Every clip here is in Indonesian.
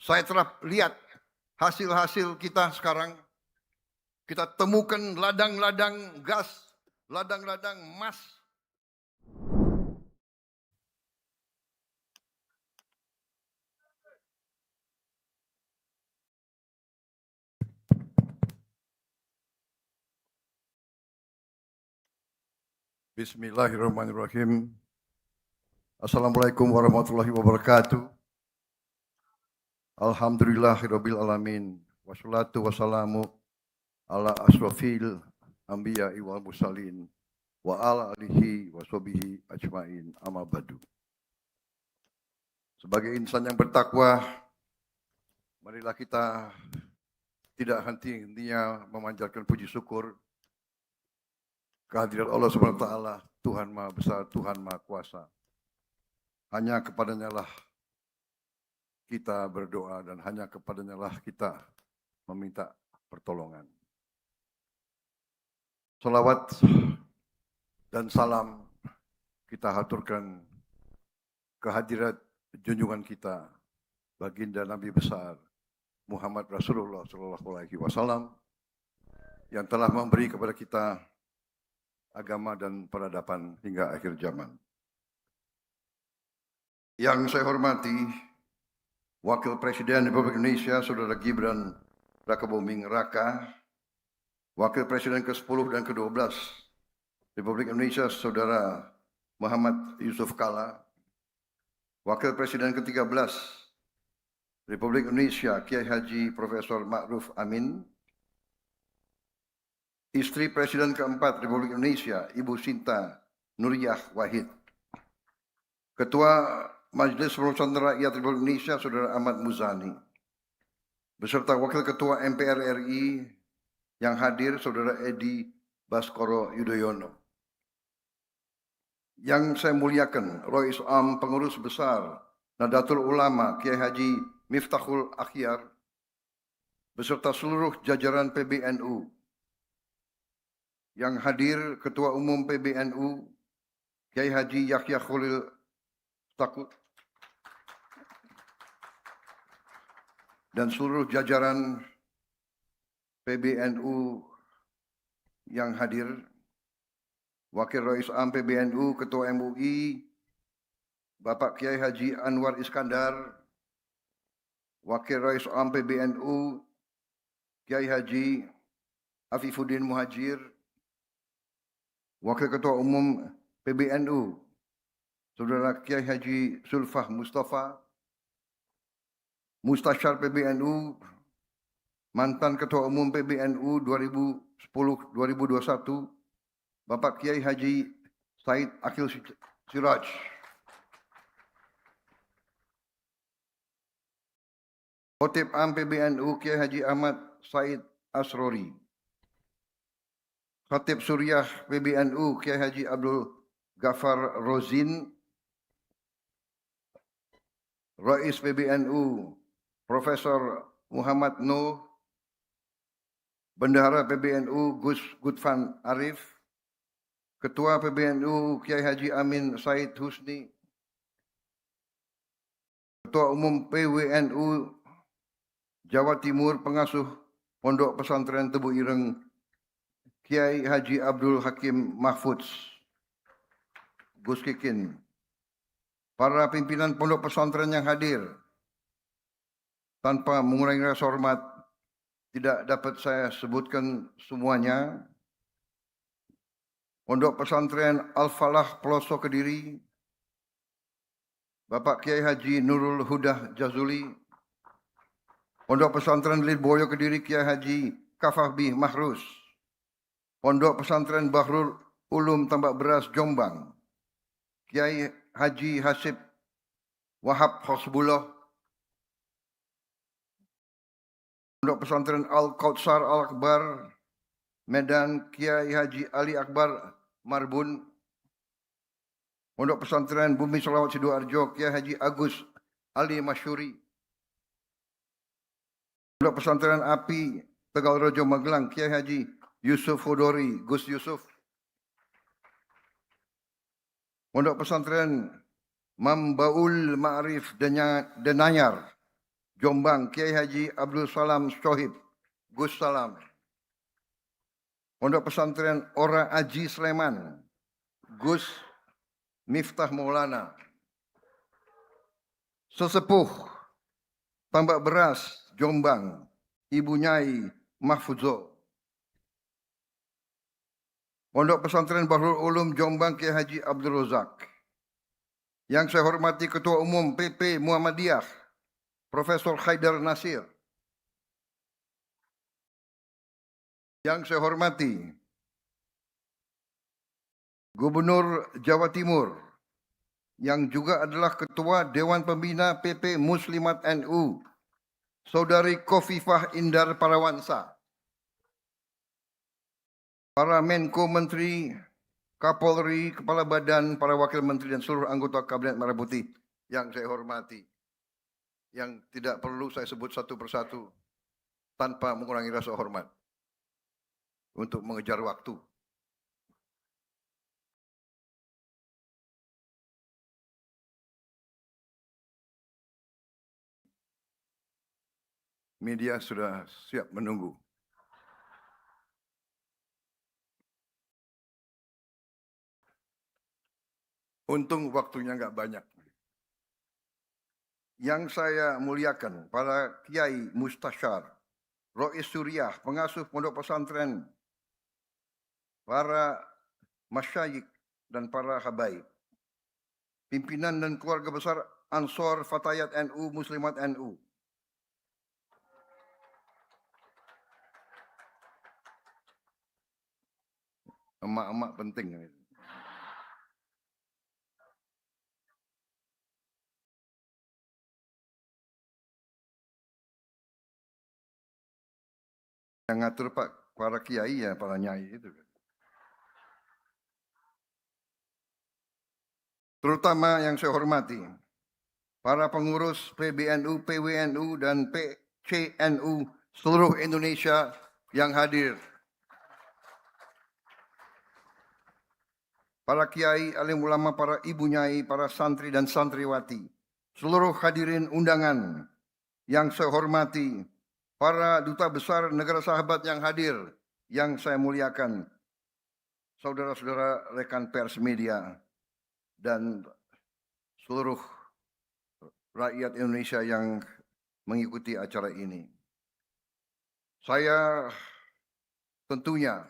Saya telah lihat hasil-hasil kita sekarang. Kita temukan ladang-ladang gas, ladang-ladang emas. Bismillahirrahmanirrahim. Assalamualaikum warahmatullahi wabarakatuh. Alhamdulillahirabbil alamin. Wassalatu wassalamu ala asrofil anbiya'i wal mursalin wa ala alihi wa sahbihi ajmain, amma ba'du. Sebagai insan yang bertakwa, marilah kita tidak henti-hentinya memanjatkan puji syukur kehadirat Allah Subhanahu wa taala, Tuhan Maha Besar, Tuhan Maha Kuasa. Hanya kepadanya lah kita berdoa dan hanya kepadanya lah kita meminta pertolongan. Salawat dan salam kita haturkan kehadirat junjungan kita, baginda Nabi besar Muhammad Rasulullah SAW yang telah memberi kepada kita agama dan peradaban hingga akhir zaman. Yang saya hormati Wakil Presiden Republik Indonesia Saudara Gibran Rakabuming Raka, Wakil Presiden ke-10 dan ke-12 Republik Indonesia Saudara Muhammad Yusuf Kalla, Wakil Presiden ke-13 Republik Indonesia Kiai Haji Profesor Ma'ruf Amin, Istri Presiden ke-4 Republik Indonesia Ibu Sinta Nuriyah Wahid, Ketua Majelis Permusyawaratan Rakyat Republik Indonesia Saudara Ahmad Muzani, beserta Wakil Ketua MPR RI yang hadir Saudara Edi Baskoro Yudhoyono. Yang saya muliakan Rois Am Pengurus Besar Nahdlatul Ulama Kiai Haji Miftahul Akhyar, beserta seluruh jajaran PBNU. Yang hadir Ketua Umum PBNU Kiai Haji Yahya Khalil Stakuf dan seluruh jajaran PBNU yang hadir, Wakil Rois Am PBNU, Ketua MUI, Bapak Kiai Haji Anwar Iskandar, Wakil Rois Am PBNU, Kiai Haji Afifuddin Muhajir, Wakil Ketua Umum PBNU, Saudara Kiai Haji Sulfah Mustafa, Mustasyar PBNU, mantan Ketua Umum PBNU 2010-2021, Bapak Kiai Haji Said Akil Siraj, Khotib Am PBNU Kiai Haji Ahmad Said Asrori, Khatib Suriah PBNU Kiai Haji Abdul Ghaffar Rozin, Rais PBNU Profesor Muhammad Nuh, Bendahara PBNU Gus Gudvan Arif, Ketua PBNU Kiai Haji Amin Said Husni, Ketua Umum PWNU Jawa Timur Pengasuh Pondok Pesantren Tebu Ireng Kiai Haji Abdul Hakim Mahfudz, Gus Kikin, para pimpinan pondok pesantren yang hadir, tanpa mengurangi rasa hormat, tidak dapat saya sebutkan semuanya. Pondok Pesantren Al-Falah Pelosok Kediri, Bapak Kiai Haji Nurul Hudah Jazuli, Pondok Pesantren Lirboyo Kediri Kiai Haji Kafahbi Mahrus, Pondok Pesantren Bahrul Ulum Tambak Beras Jombang, Kiai Haji Hasib Wahab Hosbullah, Pondok Pesantren Al-Kautsar Al-Akbar Medan Kiai Haji Ali Akbar Marbun, Pondok Pesantren Bumi Selawat Sidoarjo Kiai Haji Agus Ali Masyuri, Pondok Pesantren Api Tegal Rejo Magelang Kiai Haji Yusuf Hudori Gus Yusuf, Pondok Pesantren Mambaul Ma'arif Denayar Jombang, Kiai Haji Abdul Salam Shohib, Gus Salam. Pondok Pesantren Ora Aji Sleman, Gus Miftah Maulana. Sesepuh Tambak Beras, Jombang, Ibu Nyai Mahfuzo. Pondok Pesantren Bahrul Ulum Jombang, Kiai Haji Abdul Razak. Yang saya hormati Ketua Umum PP Muhammadiyah, Profesor Haidar Nasir. Yang saya hormati Gubernur Jawa Timur, yang juga adalah Ketua Dewan Pembina PP Muslimat NU, Saudari Khofifah Indar Parawansa. Para Menko Menteri, Kapolri, Kepala Badan, para Wakil Menteri dan seluruh anggota Kabinet Merah Putih yang saya hormati. Yang tidak perlu saya sebut satu persatu tanpa mengurangi rasa hormat untuk mengejar waktu. Media sudah siap menunggu. Untung waktunya nggak banyak. Yang saya muliakan para kiai mustasyar, Rois Suriah, pengasuh pondok pesantren, para masyayikh dan para habaib, pimpinan dan keluarga besar Ansor Fatayat NU, Muslimat NU, emak-emak penting. Yang ngatur Pak, para kiai ya, para nyai itu. Terutama yang saya hormati, para pengurus PBNU, PWNU, dan PCNU seluruh Indonesia yang hadir. Para kiai, alim ulama, para ibu nyai, para santri dan santriwati, seluruh hadirin undangan yang saya hormati, para duta besar negara sahabat yang hadir, yang saya muliakan, saudara-saudara rekan pers media, dan seluruh rakyat Indonesia yang mengikuti acara ini. Saya tentunya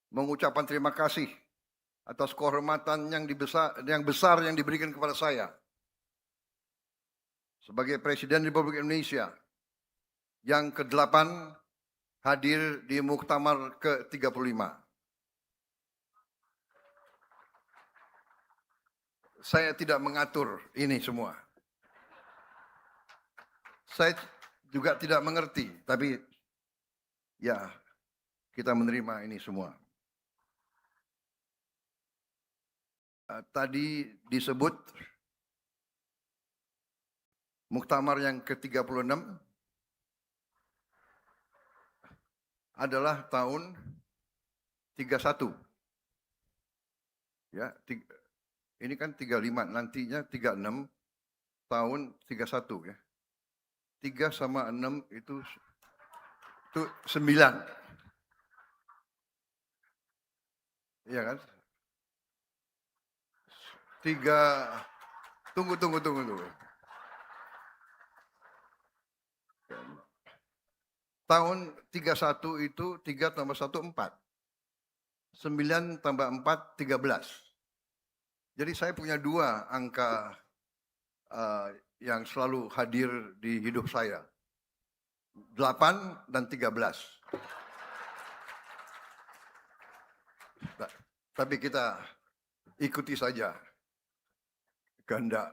mengucapkan terima kasih atas kehormatan yang besar yang diberikan kepada saya sebagai Presiden Republik Indonesia yang ke-8 hadir di Muktamar ke-35. Saya tidak mengatur ini semua. Saya juga tidak mengerti, tapi ya kita menerima ini semua. Tadi disebut Muktamar yang ke-36 adalah tahun 31. Ya, ini kan 35, nantinya 36, tahun 31 ya. 3 sama 6 itu 9. Iya kan? 3, tunggu. Tahun 31 itu 3 tambah 1, 4. 9 tambah 4, 13. Jadi saya punya 2 angka yang selalu hadir di hidup saya. 8 dan 13. Tapi kita ikuti saja kehendak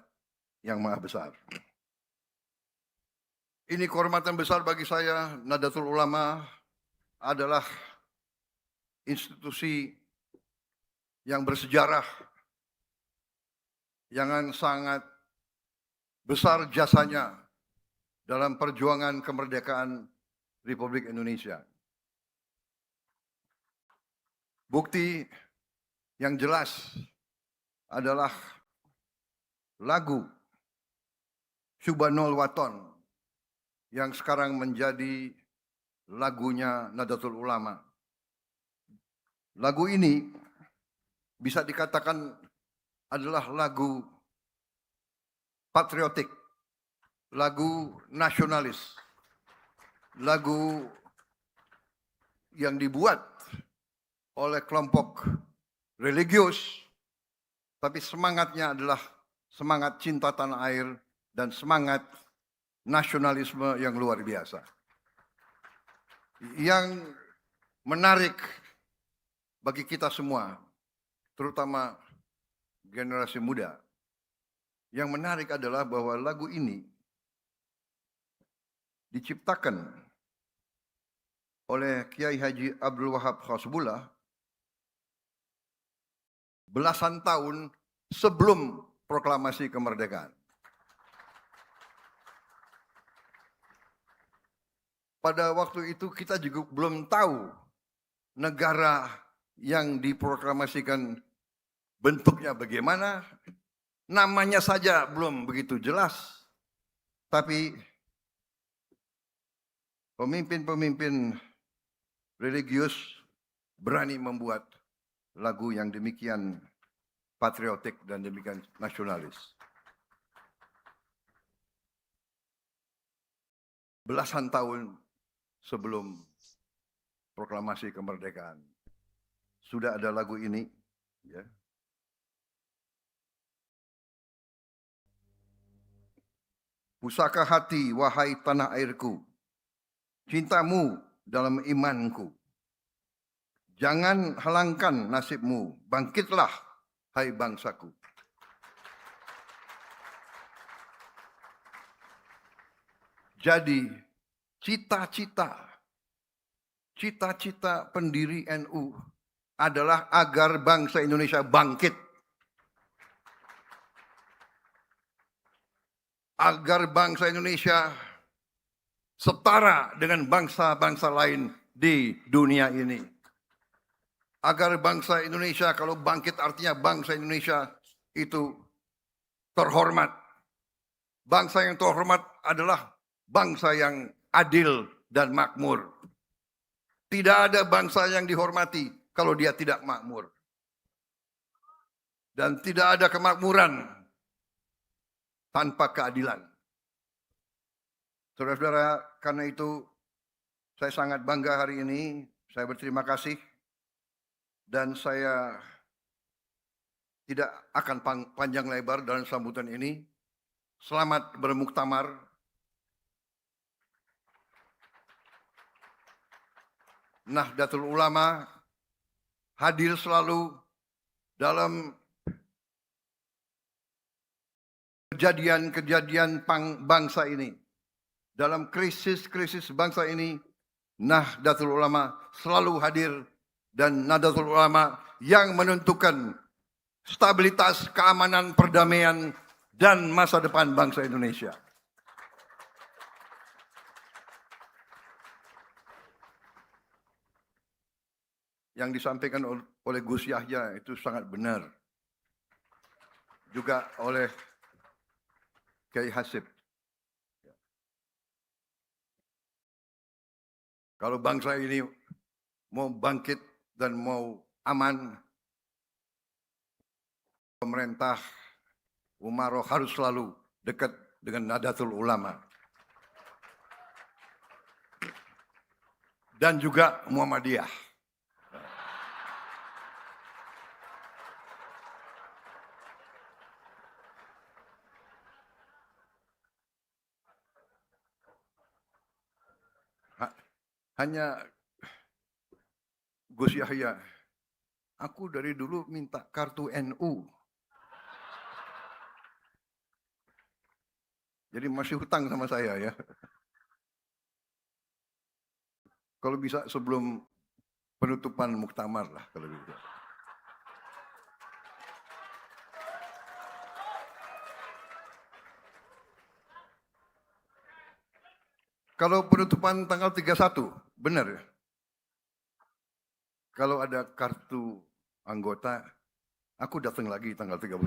yang maha besar. Ini kehormatan besar bagi saya. Nahdlatul Ulama adalah institusi yang bersejarah, yang sangat besar jasanya dalam perjuangan kemerdekaan Republik Indonesia. Bukti yang jelas adalah lagu Subhanul Waton yang sekarang menjadi lagunya Nahdlatul Ulama. Lagu ini bisa dikatakan adalah lagu patriotik, lagu nasionalis, lagu yang dibuat oleh kelompok religius, tapi semangatnya adalah semangat cinta tanah air dan semangat nasionalisme yang luar biasa. Yang menarik bagi kita semua, terutama generasi muda, yang menarik adalah bahwa lagu ini diciptakan oleh Kiai Haji Abdul Wahab Khasbullah belasan tahun sebelum proklamasi kemerdekaan. Pada waktu itu kita juga belum tahu negara yang diproklamasikan bentuknya bagaimana, namanya saja belum begitu jelas. Tapi pemimpin-pemimpin religius berani membuat lagu yang demikian patriotik dan demikian nasionalis. Belasan tahun sebelum proklamasi kemerdekaan sudah ada lagu ini, ya. Pusaka hati, wahai tanah airku, cintamu dalam imanku. Jangan halangkan nasibmu, bangkitlah, hai bangsaku. Jadi, cita-cita pendiri NU adalah agar bangsa Indonesia bangkit. Agar bangsa Indonesia setara dengan bangsa-bangsa lain di dunia ini. Agar bangsa Indonesia, kalau bangkit artinya bangsa Indonesia itu terhormat. Bangsa yang terhormat adalah bangsa yang adil dan makmur. Tidak ada bangsa yang dihormati kalau dia tidak makmur. Dan tidak ada kemakmuran tanpa keadilan. Saudara-saudara, karena itu saya sangat bangga hari ini. Saya berterima kasih. Dan saya tidak akan panjang lebar dalam sambutan ini. Selamat bermuktamar. Nahdlatul Ulama hadir selalu dalam kejadian-kejadian bangsa ini. Dalam krisis-krisis bangsa ini, Nahdlatul Ulama selalu hadir. Dan Nahdlatul Ulama yang menentukan stabilitas, keamanan, perdamaian, dan masa depan bangsa Indonesia. Yang disampaikan oleh Gus Yahya itu sangat benar. Juga oleh Kiai Hasib. Kalau bangsa ini mau bangkit dan mau aman, pemerintah Umaroh harus selalu dekat dengan Nahdlatul Ulama. Dan juga Muhammadiyah. Hanya Gus Yahya, aku dari dulu minta kartu NU. Jadi masih hutang sama saya ya. Kalau bisa sebelum penutupan muktamar lah kalau bisa. Kalau penutupan tanggal 31, benar ya? Kalau ada kartu anggota, aku datang lagi tanggal 31.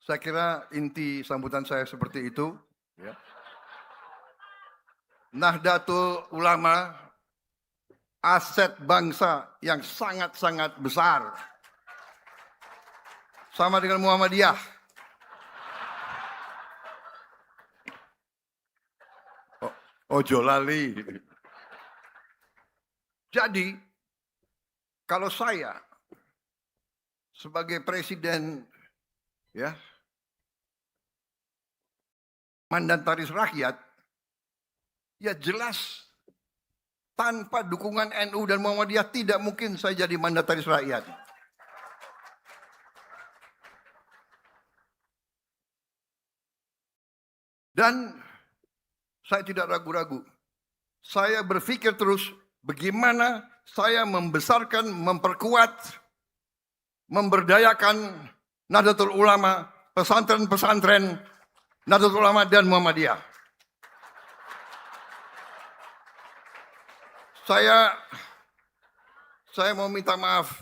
Saya kira inti sambutan saya seperti itu. Ya. Nahdlatul Ulama, aset bangsa yang sangat-sangat besar. Sama dengan Muhammadiyah. Ojo lali. Jadi, kalau saya sebagai presiden, ya, mandataris rakyat, ya jelas tanpa dukungan NU dan Muhammadiyah tidak mungkin saya jadi mandataris rakyat. Dan saya tidak ragu-ragu. Saya berpikir terus bagaimana saya membesarkan, memperkuat, memberdayakan Nahdlatul Ulama, pesantren-pesantren Nahdlatul Ulama dan Muhammadiyah. Saya mau minta maaf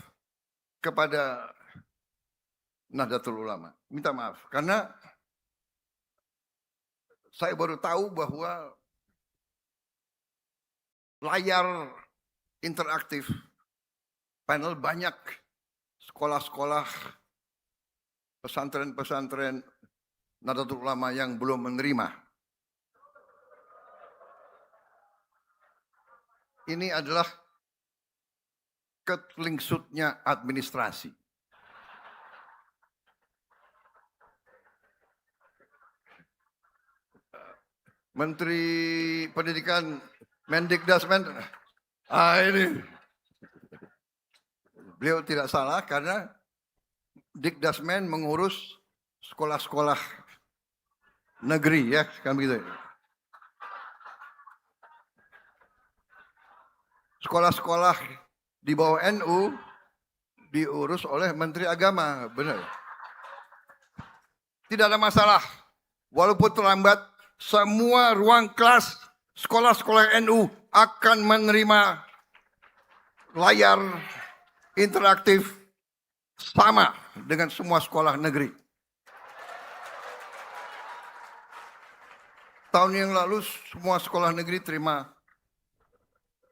kepada Nahdlatul Ulama. Minta maaf karena saya baru tahu bahwa layar interaktif panel banyak sekolah-sekolah pesantren-pesantren Nahdlatul Ulama yang belum menerima. Ini adalah ketlingsutnya administrasi. Menteri Pendidikan Mendikdasmen, ini beliau tidak salah karena Dikdasmen mengurus sekolah-sekolah negeri, ya kan begitu. Sekolah-sekolah di bawah NU diurus oleh Menteri Agama, benar. Tidak ada masalah, walaupun terlambat. Semua ruang kelas sekolah-sekolah NU akan menerima layar interaktif sama dengan semua sekolah negeri. Tahun yang lalu semua sekolah negeri terima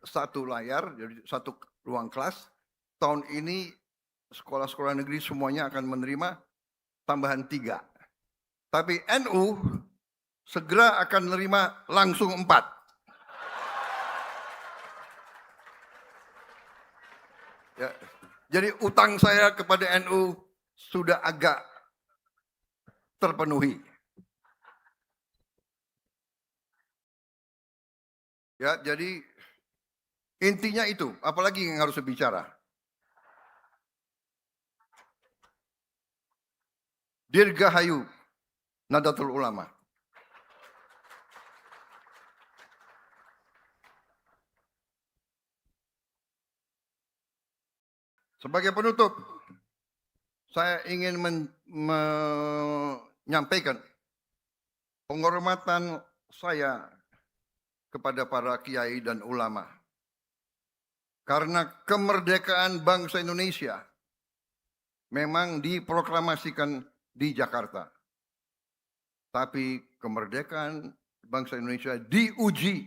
satu layar, jadi satu ruang kelas. Tahun ini sekolah-sekolah negeri semuanya akan menerima tambahan 3. Tapi NU segera akan menerima langsung 4. Ya, jadi utang saya kepada NU sudah agak terpenuhi. Ya, jadi intinya itu, apalagi yang harus bicara. Dirgahayu Nahdlatul Ulama. Sebagai penutup, saya ingin menyampaikan penghormatan saya kepada para kiai dan ulama. Karena kemerdekaan bangsa Indonesia memang diproklamasikan di Jakarta. Tapi kemerdekaan bangsa Indonesia diuji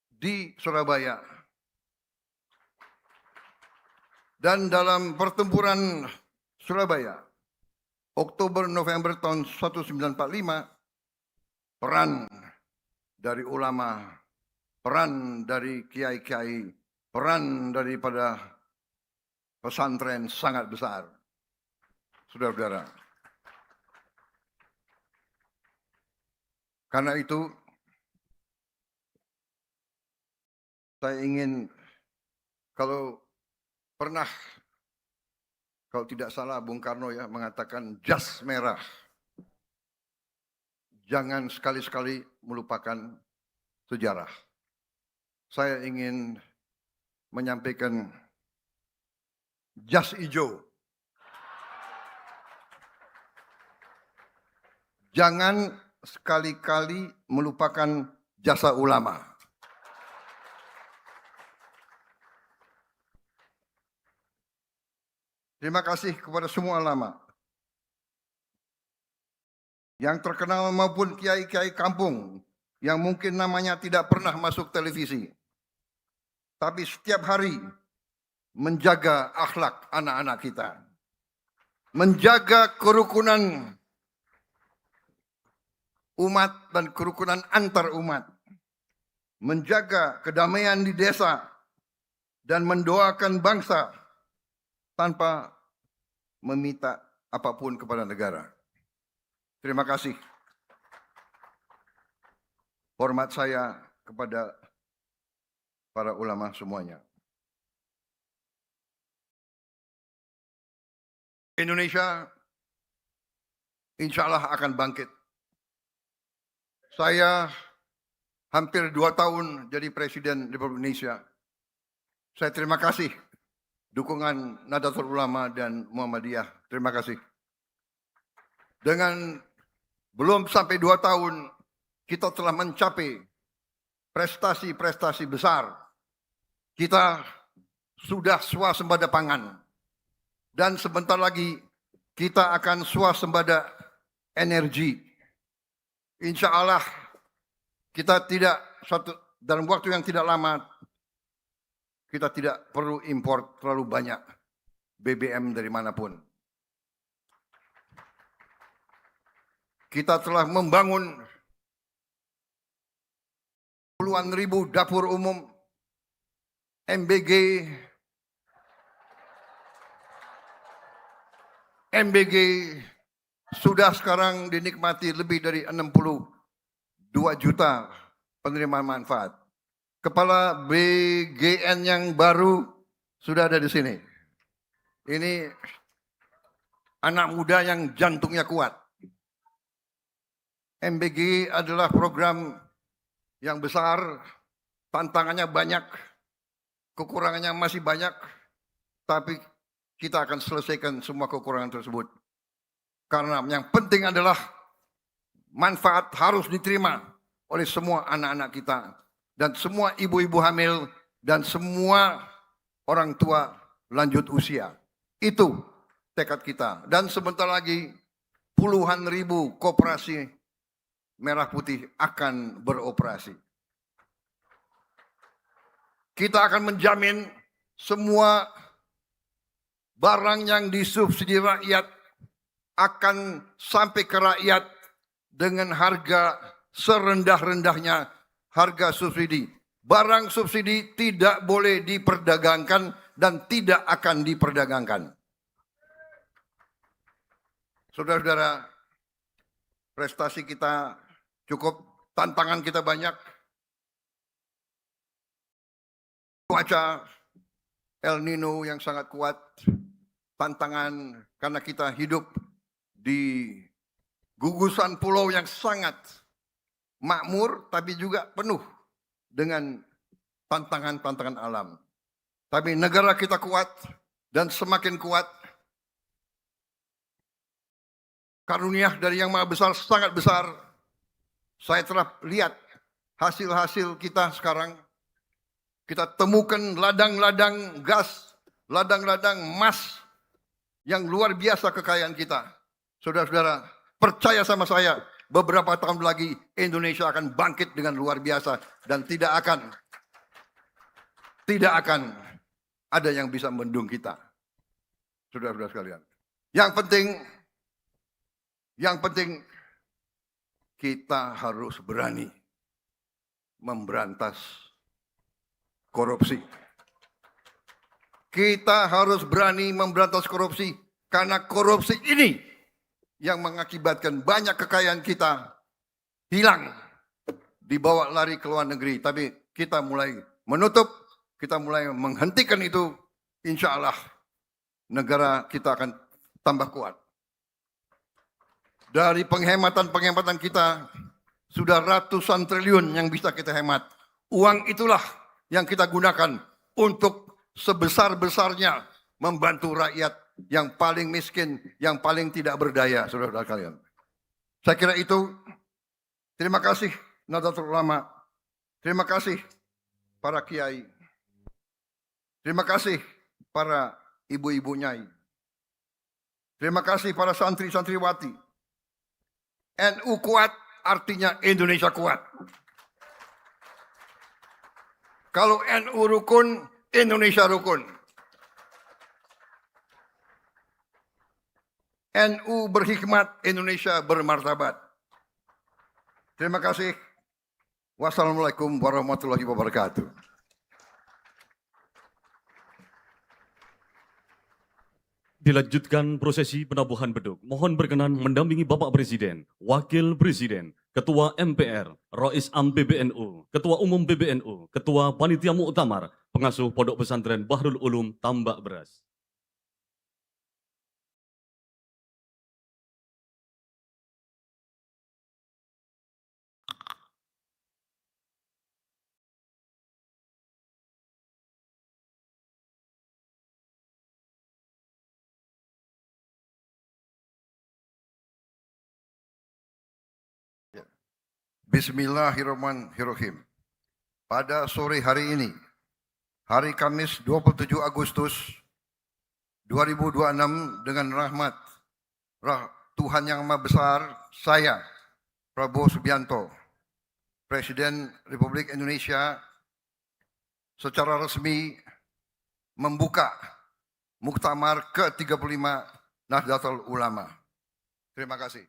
di Surabaya. Dan dalam pertempuran Surabaya, Oktober-November tahun 1945, peran dari ulama, peran dari kiai-kiai, peran daripada pesantren sangat besar. Saudara-saudara. Karena itu, saya ingin, kalau pernah, kalau tidak salah Bung Karno ya mengatakan jas merah. Jangan sekali-sekali melupakan sejarah. Saya ingin menyampaikan jas hijau. Jangan sekali-kali melupakan jasa ulama. Terima kasih kepada semua ulama yang terkenal maupun kiai-kiai kampung yang mungkin namanya tidak pernah masuk televisi. Tapi setiap hari menjaga akhlak anak-anak kita. Menjaga kerukunan umat dan kerukunan antar umat. Menjaga kedamaian di desa dan mendoakan bangsa tanpa meminta apapun kepada negara. Terima kasih. Hormat saya kepada para ulama semuanya. Indonesia insya Allah akan bangkit. Saya hampir 2 tahun jadi Presiden Republik Indonesia. Saya terima kasih dukungan Nahdlatul Ulama dan Muhammadiyah. Terima kasih. Dengan belum sampai 2 tahun, kita telah mencapai prestasi-prestasi besar. Kita sudah swasembada pangan. Dan sebentar lagi kita akan swasembada energi. Insya Allah kita tidak dalam waktu yang tidak lama, kita tidak perlu impor terlalu banyak BBM dari manapun. Kita telah membangun puluhan ribu dapur umum, MBG sudah sekarang dinikmati lebih dari 62 juta penerima manfaat. Kepala BGN yang baru sudah ada di sini. Ini anak muda yang jantungnya kuat. MBG adalah program yang besar, tantangannya banyak, kekurangannya masih banyak, tapi kita akan selesaikan semua kekurangan tersebut. Karena yang penting adalah manfaat harus diterima oleh semua anak-anak kita, dan semua ibu-ibu hamil, dan semua orang tua lanjut usia. Itu tekad kita. Dan sebentar lagi puluhan ribu koperasi merah putih akan beroperasi. Kita akan menjamin semua barang yang disubsidi rakyat akan sampai ke rakyat dengan harga serendah-rendahnya harga subsidi. Barang subsidi tidak boleh diperdagangkan dan tidak akan diperdagangkan. Saudara-saudara, prestasi kita cukup, tantangan kita banyak. Cuaca El Nino yang sangat kuat, tantangan karena kita hidup di gugusan pulau yang sangat makmur, tapi juga penuh dengan tantangan-tantangan alam. Tapi negara kita kuat dan semakin kuat. Karunia dari Yang Maha Besar sangat besar. Saya telah lihat hasil-hasil kita sekarang. Kita temukan ladang-ladang gas, ladang-ladang emas yang luar biasa kekayaan kita. Saudara-saudara, percaya sama saya, beberapa tahun lagi Indonesia akan bangkit dengan luar biasa dan tidak akan ada yang bisa membendung kita. Saudara-saudara sekalian. Yang penting kita harus berani memberantas korupsi. Kita harus berani memberantas korupsi karena korupsi ini yang mengakibatkan banyak kekayaan kita hilang, dibawa lari ke luar negeri. Tapi kita mulai menutup, kita mulai menghentikan itu. Insya Allah negara kita akan tambah kuat. Dari penghematan kita sudah ratusan triliun yang bisa kita hemat. Uang itulah yang kita gunakan untuk sebesar-besarnya membantu rakyat yang paling miskin, yang paling tidak berdaya, saudara-saudara kalian. Saya kira itu. Terima kasih Nahdlatul Ulama. Terima kasih para kiai. Terima kasih para ibu-ibu nyai. Terima kasih para santri-santriwati. NU kuat artinya Indonesia kuat. Kalau NU rukun, Indonesia rukun. NU berhikmat, Indonesia bermartabat. Terima kasih. Wassalamualaikum warahmatullahi wabarakatuh. Dilanjutkan prosesi penabuhan beduk. Mohon berkenan mendampingi Bapak Presiden, Wakil Presiden, Ketua MPR, Rais Am PBNU, Ketua Umum PBNU, Ketua Panitia Muktamar, Pengasuh Pondok Pesantren Bahrul Ulum Tambak Beras. Bismillahirrahmanirrahim. Pada sore hari ini, hari Kamis 27 Agustus 2026, dengan rahmat Tuhan Yang Maha Besar, saya Prabowo Subianto, Presiden Republik Indonesia, secara resmi membuka Muktamar ke-35 Nahdlatul Ulama. Terima kasih.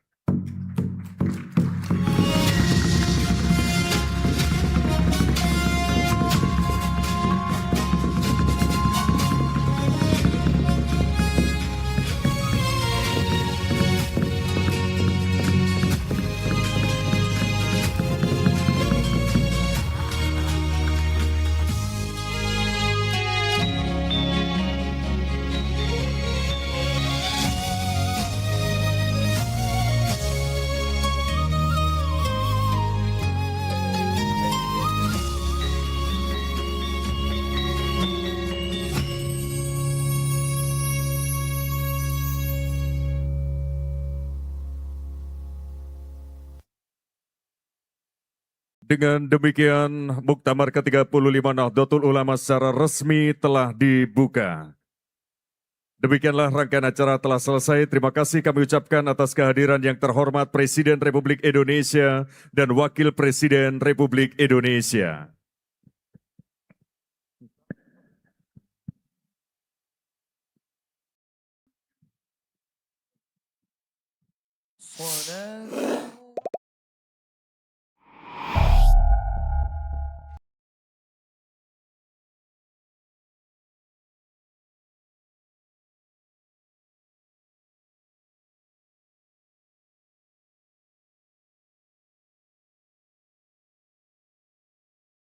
Dengan demikian, Muktamar ke-35 Nahdlatul Ulama secara resmi telah dibuka. Demikianlah rangkaian acara telah selesai. Terima kasih kami ucapkan atas kehadiran yang terhormat Presiden Republik Indonesia dan Wakil Presiden Republik Indonesia. صلاة